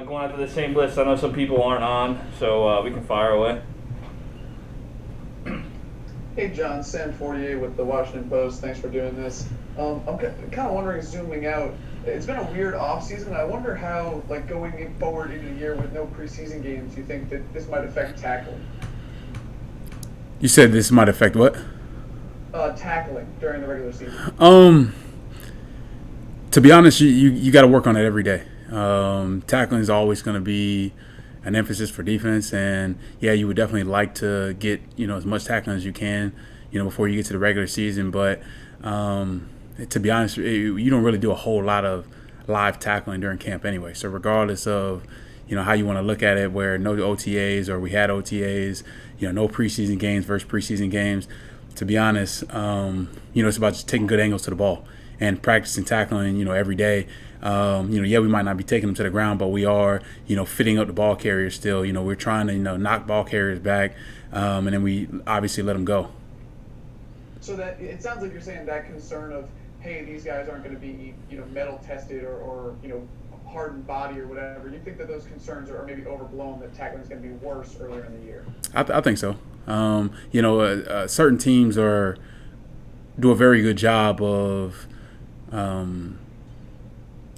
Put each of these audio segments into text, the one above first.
Going after the same list. I know some people aren't on, so we can fire away. Hey John, Sam Fortier with the Washington Post. Thanks for doing this. I'm kind of wondering, zooming out, it's been a weird offseason. I wonder how, like, forward into the year with no preseason games, you think that this might affect tackling? You said this might affect what? Tackling during the regular season. To be honest, you got to work on it every day. Tackling is always going to be an emphasis for defense, and yeah, you would definitely like to get as much tackling as you can, before you get to the regular season. But to be honest, you don't really do a whole lot of live tackling during camp anyway. So regardless of how you want to look at it, where no OTAs or we had OTAs, no preseason games versus preseason games. To be honest, it's about just taking good angles to the ball and practicing tackling, every day. Yeah, we might not be taking them to the ground, but we are, fitting up the ball carriers still. We're trying to, knock ball carriers back, and then we obviously let them go. So that it sounds like you're saying that concern of, hey, these guys aren't going to be, metal tested or hardened body or whatever. You think that those concerns are maybe overblown, that tackling is going to be worse earlier in the year? I think so. Certain teams do a very good job of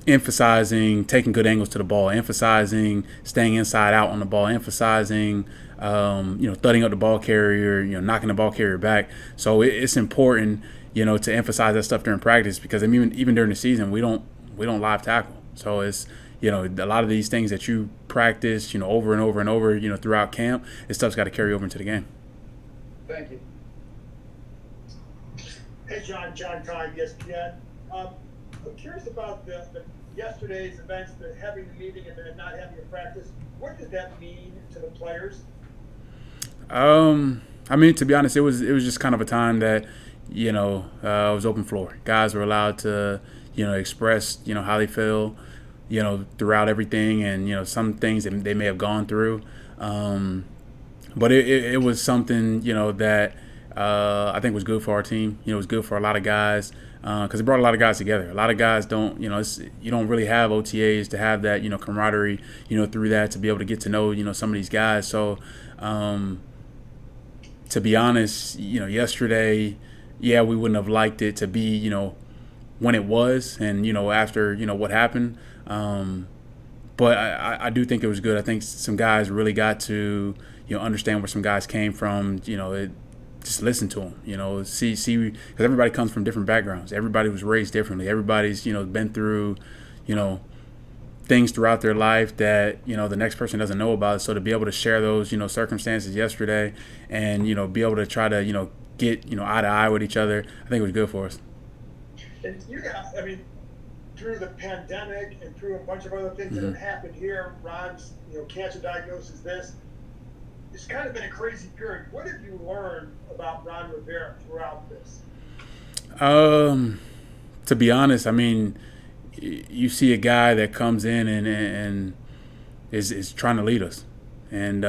emphasizing taking good angles to the ball, emphasizing staying inside out on the ball, emphasizing thudding up the ball carrier, knocking the ball carrier back. So it's important, to emphasize that stuff during practice, because even during the season we don't live tackle. So it's a lot of these things that you practice, over and over and over, throughout camp, this stuff's got to carry over into the game. Thank you. Hey, John Cobb, ESPN. I'm curious about the yesterday's events, having the meeting and then not having a practice. What did that mean to the players? To be honest, it was just kind of a time that, it was open floor. Guys were allowed to, express, how they feel, throughout everything, and, some things that they may have gone through. But it was something, that I think was good for our team. It was good for a lot of guys, because it brought a lot of guys together. A lot of guys don't, you don't really have OTAs to have that, camaraderie, through that, to be able to get to know, some of these guys. So, to be honest, yesterday, yeah, we wouldn't have liked it to be, when it was, and, after, what happened. But I do think it was good. I think some guys really got to, understand where some guys came from. Just listen to them. See, because everybody comes from different backgrounds. Everybody was raised differently. Everybody's, been through, things throughout their life that, the next person doesn't know about. So to be able to share those, circumstances yesterday, and, be able to try to, get, eye to eye with each other, I think it was good for us. And you guys, through the pandemic and through a bunch of other things that have happened here, Ron's, cancer diagnosis, it's kind of been a crazy period. What have you learned about Ron Rivera throughout this? To be honest, you see a guy that comes in and is trying to lead us, and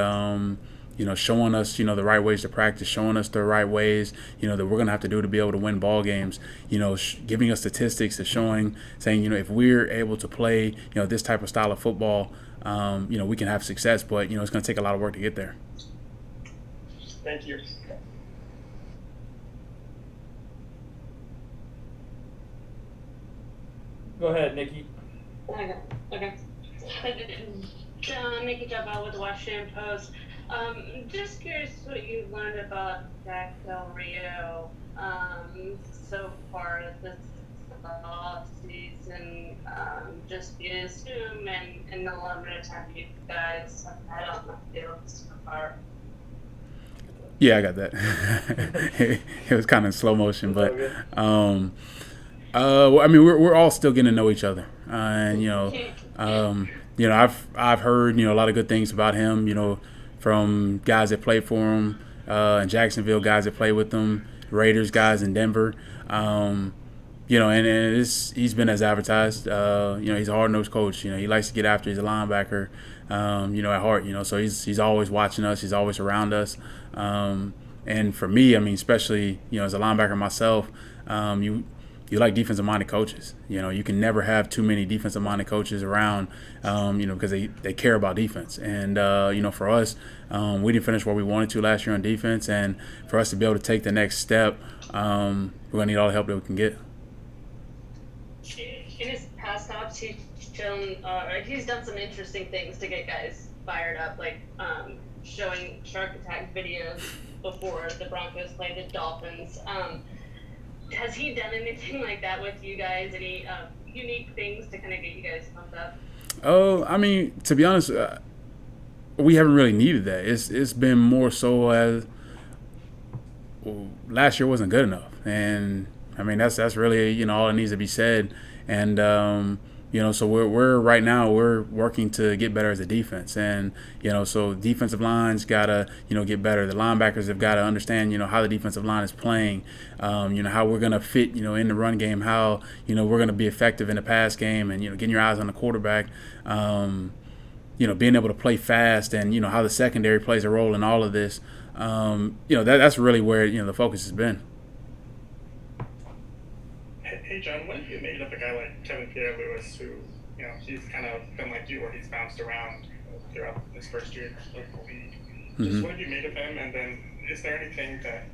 showing us the right ways to practice, showing us the right ways that we're gonna have to do to be able to win ball games. Giving us statistics, saying if we're able to play this type of style of football, we can have success. But it's gonna take a lot of work to get there. Thank you. Go ahead, Nikki. Okay. John, Nikki Jabba with the Washington Post. Just curious what you've learned about Jack Del Rio so far this off season. Just you assume and the limited time you guys have had on the field so far. Yeah, I got that. It was kind of slow motion, but we're all still getting to know each other, and I've heard a lot of good things about him, from guys that played for him in Jacksonville, guys that played with him, Raiders guys in Denver, and he's been as advertised. He's a hard-nosed coach. He likes to get after. He's a linebacker, at heart. So he's always watching us. He's always around us. And for me, especially as a linebacker myself, you like defensive-minded coaches. You can never have too many defensive-minded coaches around, because they care about defense. And, for us, we didn't finish where we wanted to last year on defense. And for us to be able to take the next step, we're going to need all the help that we can get. In his past stops, he's done some interesting things to get guys fired up, like showing shark attack videos before the Broncos played the Dolphins. Has he done anything like that with you guys? Any unique things to kind of get you guys pumped up? Oh, I mean, to be honest, we haven't really needed that. It's been more so as last year wasn't good enough, and I mean that's really all that needs to be said. And so we're right now we're working to get better as a defense, and so defensive lines gotta get better. The linebackers have got to understand how the defensive line is playing, how we're gonna fit in the run game, how we're gonna be effective in the pass game, and getting your eyes on the quarterback, being able to play fast, and how the secondary plays a role in all of this. That's really where the focus has been. Hey John, what have you made of a guy like Kevin Pierre-Louis, who, he's kind of been like you, where he's bounced around throughout his first year of the league. Just what have you made of him? And then is there anything that,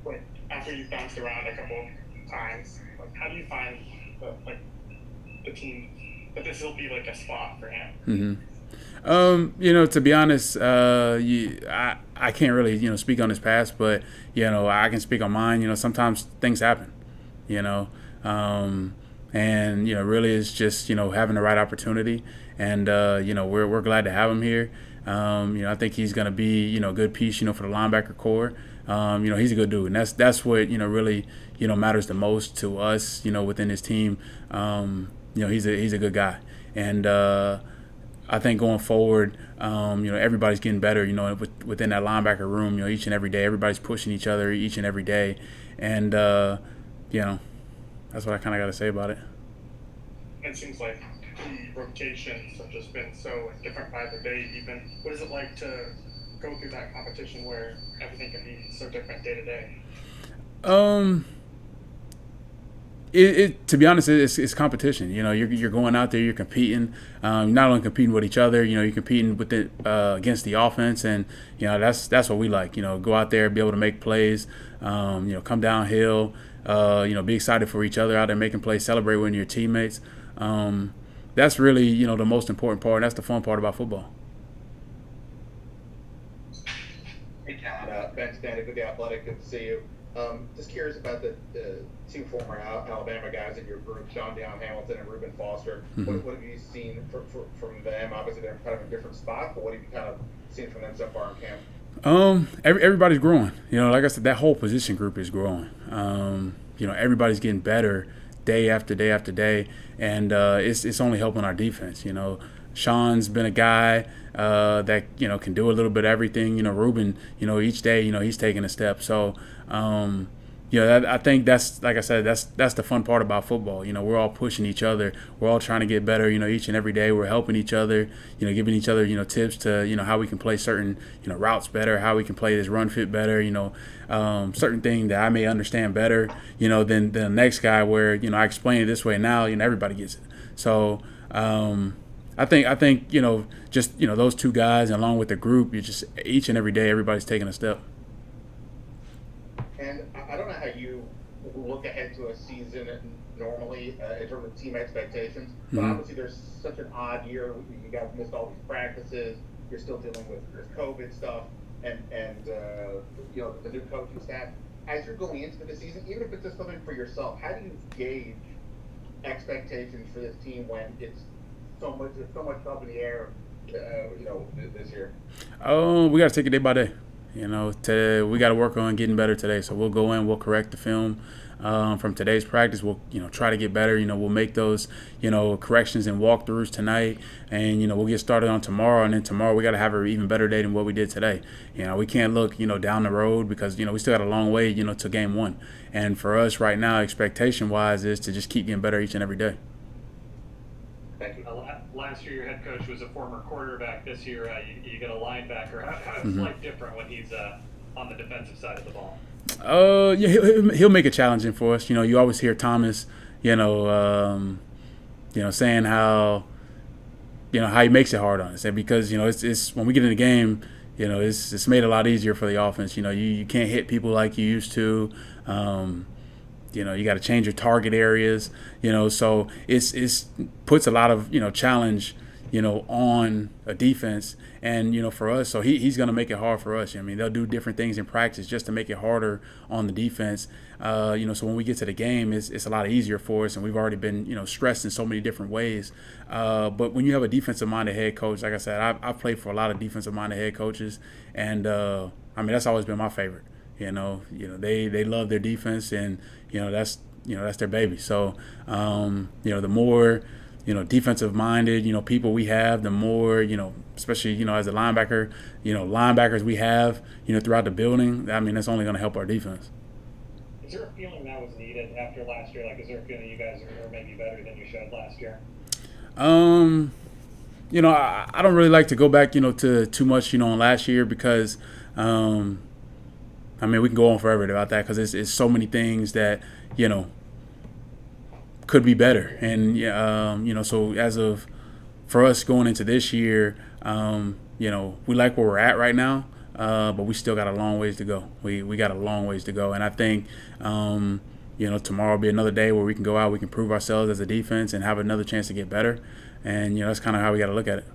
like, after you've bounced around a couple times, like, how do you find the team that this will be like a spot for him? To be honest, I can't really speak on his past, but I can speak on mine. Sometimes things happen. And really it's just having the right opportunity, and we're glad to have him here. I think he's going to be a good piece for the linebacker core. He's a good dude, and that's what really matters the most to us within his team. He's a good guy, and I think going forward, everybody's getting better within that linebacker room. Each and every day everybody's pushing each other each and every day, and that's what I kind of got to say about it. It seems like the rotations have just been so different by the day. Even what is it like to go through that competition where everything can be so different day to day? To be honest, it's competition. You're going out there, you're competing. You're not only competing with each other, you're competing with against the offense, and that's what we like. Go out there, be able to make plays. Come downhill. Be excited for each other out there making plays, celebrate with your teammates. That's really the most important part. And that's the fun part about football. Hey, Cal. Ben Stanek with The Athletic. Good to see you. Just curious about the two former Alabama guys in your group, Sean Down Hamilton and Reuben Foster. Mm-hmm. What have you seen from them? Obviously, they're kind of in different spots, but what have you kind of seen from them so far in camp? Everybody's growing. Like I said, that whole position group is growing. Everybody's getting better day after day after day, and it's only helping our defense. Sean's been a guy that can do a little bit of everything. Reuben, each day, he's taking a step. So, I think that's, like I said, that's the fun part about football. We're all pushing each other. We're all trying to get better. Each and every day we're helping each other. Giving each other tips to how we can play certain routes better, how we can play this run fit better. Certain thing that I may understand better. Than the next guy where I explain it this way now. Everybody gets it. So. I think just those two guys, and along with the group, you just each and every day everybody's taking a step. And I don't know how you look ahead to a season normally in terms of team expectations, but obviously there's such an odd year. You guys missed all these practices. You're still dealing with COVID stuff, and the new coaching staff. As you're going into the season, even if it's just something for yourself, how do you gauge expectations for this team when it's so much up in the air, this year? Oh, we got to take it day by day. We got to work on getting better today. So we'll go in, we'll correct the film from today's practice. We'll try to get better. We'll make those corrections and walkthroughs tonight, and we'll get started on tomorrow. And then tomorrow we got to have an even better day than what we did today. We can't look down the road because we still got a long way to game one. And for us right now, expectation wise, is to just keep getting better each and every day. Thank you. Last year, your head coach was a former quarterback. This year, you get a linebacker. How is life different when he's a on the defensive side of the ball? Yeah, he'll make it challenging for us. You always hear Thomas, saying how he makes it hard on us, and because it's when we get in the game, it's made it a lot easier for the offense. You can't hit people like you used to. You got to change your target areas. So it's puts a lot of challenge on a defense, and for us, so he's going to make it hard for us. I mean, they'll do different things in practice just to make it harder on the defense. So when we get to the game, it's a lot easier for us, and we've already been stressed in so many different ways. But when you have a defensive-minded head coach, like I said, I've played for a lot of defensive-minded head coaches, and that's always been my favorite. They love their defense, and that's their baby. So the more defensive-minded, people we have, the more, especially, as a linebacker, linebackers we have, throughout the building. I mean, that's only going to help our defense. Is there a feeling that was needed after last year? Like, is there a feeling you guys are maybe better than you showed last year? I don't really like to go back, to too much, on last year because, we can go on forever about that because it's so many things that, could be better. And, so for us going into this year, we like where we're at right now, but we still got a long ways to go. We got a long ways to go. And I think, tomorrow will be another day where we can go out, we can prove ourselves as a defense and have another chance to get better. And, that's kind of how we got to look at it.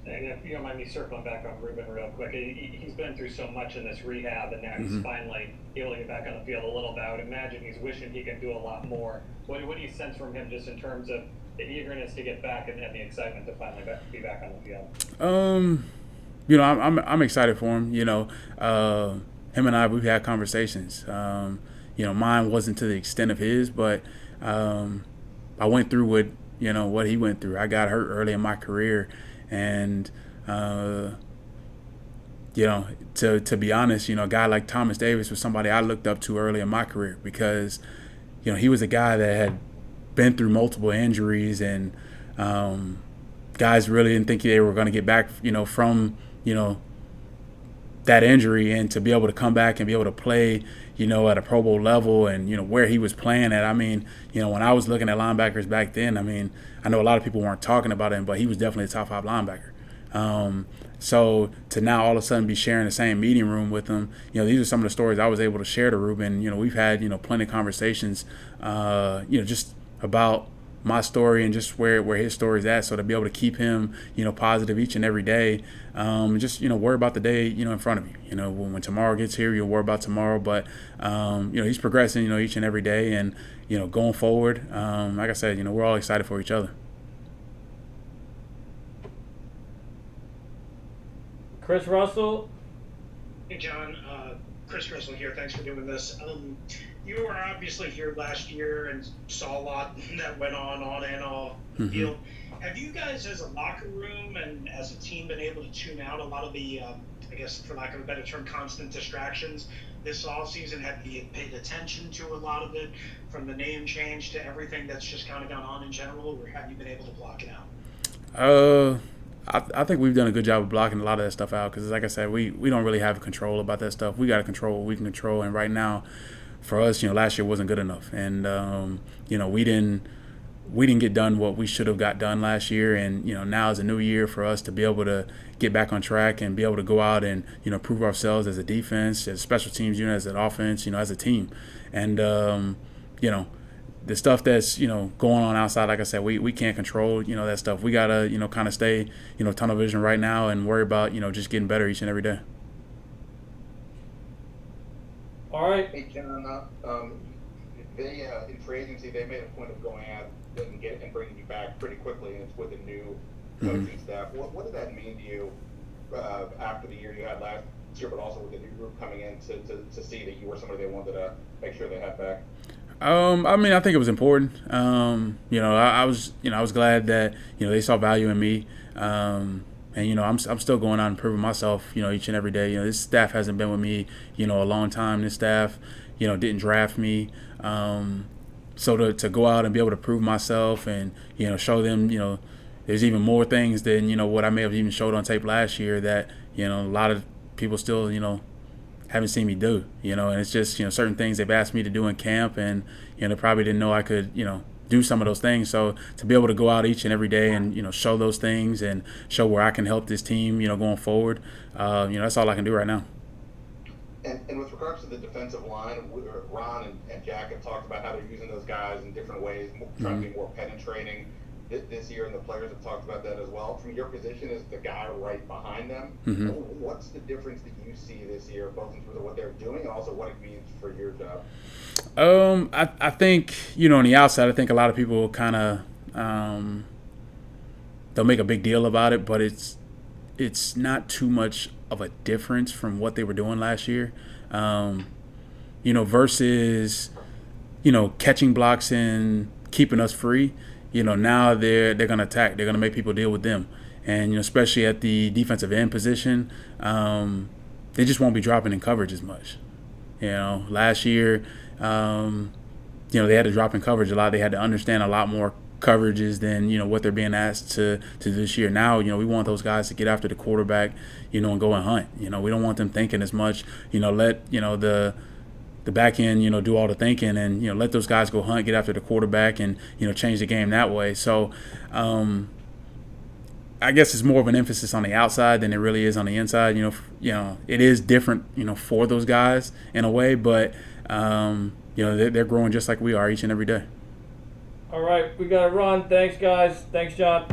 And if you don't mind me circling back on Ruben real quick, he's been through so much in this rehab, and now he's finally able to get back on the field a little bit. I would imagine he's wishing he can do a lot more. What do you sense from him just in terms of the eagerness to get back and the excitement to finally be back on the field? I'm excited for him. Him and I, we've had conversations. Mine wasn't to the extent of his, but I went through what he went through. I got hurt early in my career. And, to be honest, a guy like Thomas Davis was somebody I looked up to early in my career because, he was a guy that had been through multiple injuries and guys really didn't think they were going to get back, from, that injury, and to be able to come back and be able to play, at a Pro Bowl level and, where he was playing at. I mean, when I was looking at linebackers back then, I know a lot of people weren't talking about him, but he was definitely a top 5 linebacker. So to now all of a sudden be sharing the same meeting room with him, these are some of the stories I was able to share to Ruben. We've had, plenty of conversations, just about my story and just where his story's at. So to be able to keep him, positive each and every day, just, worry about the day, in front of you. When tomorrow gets here, you'll worry about tomorrow. But, he's progressing, each and every day. And, going forward, like I said, we're all excited for each other. Chris Russell. Hey, John. Chris Russell here. Thanks for doing this. You were obviously here last year and saw a lot that went on and off the field. Have you guys, as a locker room and as a team, been able to tune out a lot of the, I guess, for lack of a better term, constant distractions this offseason? Have you paid attention to a lot of it, from the name change to everything that's just kind of gone on in general, or have you been able to block it out? I think we've done a good job of blocking a lot of that stuff out because, like I said, we don't really have control about that stuff. We got to control what we can control, and right now, for us, last year wasn't good enough, and we didn't get done what we should have got done last year, and now is a new year for us to be able to get back on track and be able to go out and prove ourselves as a defense, as a special teams unit, as an offense, as a team, and the stuff that's going on outside, like I said, we can't control that stuff. We gotta kind of stay tunnel vision right now and worry about just getting better each and every day. All right. Hey, John, they in free agency they made a point of going out and bringing you back pretty quickly, and it's with a new coaching staff. What did that mean to you after the year you had last year, but also with the new group coming in to see that you were somebody they wanted to make sure they had back? I think it was important. I was glad that they saw value in me. And I'm still going out and proving myself, each and every day. This staff hasn't been with me, a long time. This staff, didn't draft me. So to go out and be able to prove myself and, show them, there's even more things than, what I may have even showed on tape last year that, a lot of people still, haven't seen me do, and it's just, certain things they've asked me to do in camp, and, they probably didn't know I could, do some of those things. So to be able to go out each and every day and, show those things and show where I can help this team, going forward, that's all I can do right now. And with regards to the defensive line, Ron and Jack have talked about how they're using those guys in different ways, trying to be more penetrating this year, and the players have talked about that as well. From your position as the guy right behind them, what's the difference that you see this year, both in terms of what they're doing and also what it means for your job? I think, on the outside, I think a lot of people kind of they'll make a big deal about it, but it's not too much of a difference from what they were doing last year, versus, catching blocks and keeping us free. Now they're going to attack. They're going to make people deal with them. And, especially at the defensive end position, they just won't be dropping in coverage as much. Last year, they had to drop in coverage a lot. They had to understand a lot more coverages than, what they're being asked to this year. Now, we want those guys to get after the quarterback, and go and hunt. We don't want them thinking as much. Let, the back end, do all the thinking, and, let those guys go hunt, get after the quarterback, and, change the game that way. So, I guess it's more of an emphasis on the outside than it really is on the inside. It is different, for those guys in a way, but, they're growing just like we are each and every day. All right, we got to run. Thanks, guys. Thanks, John.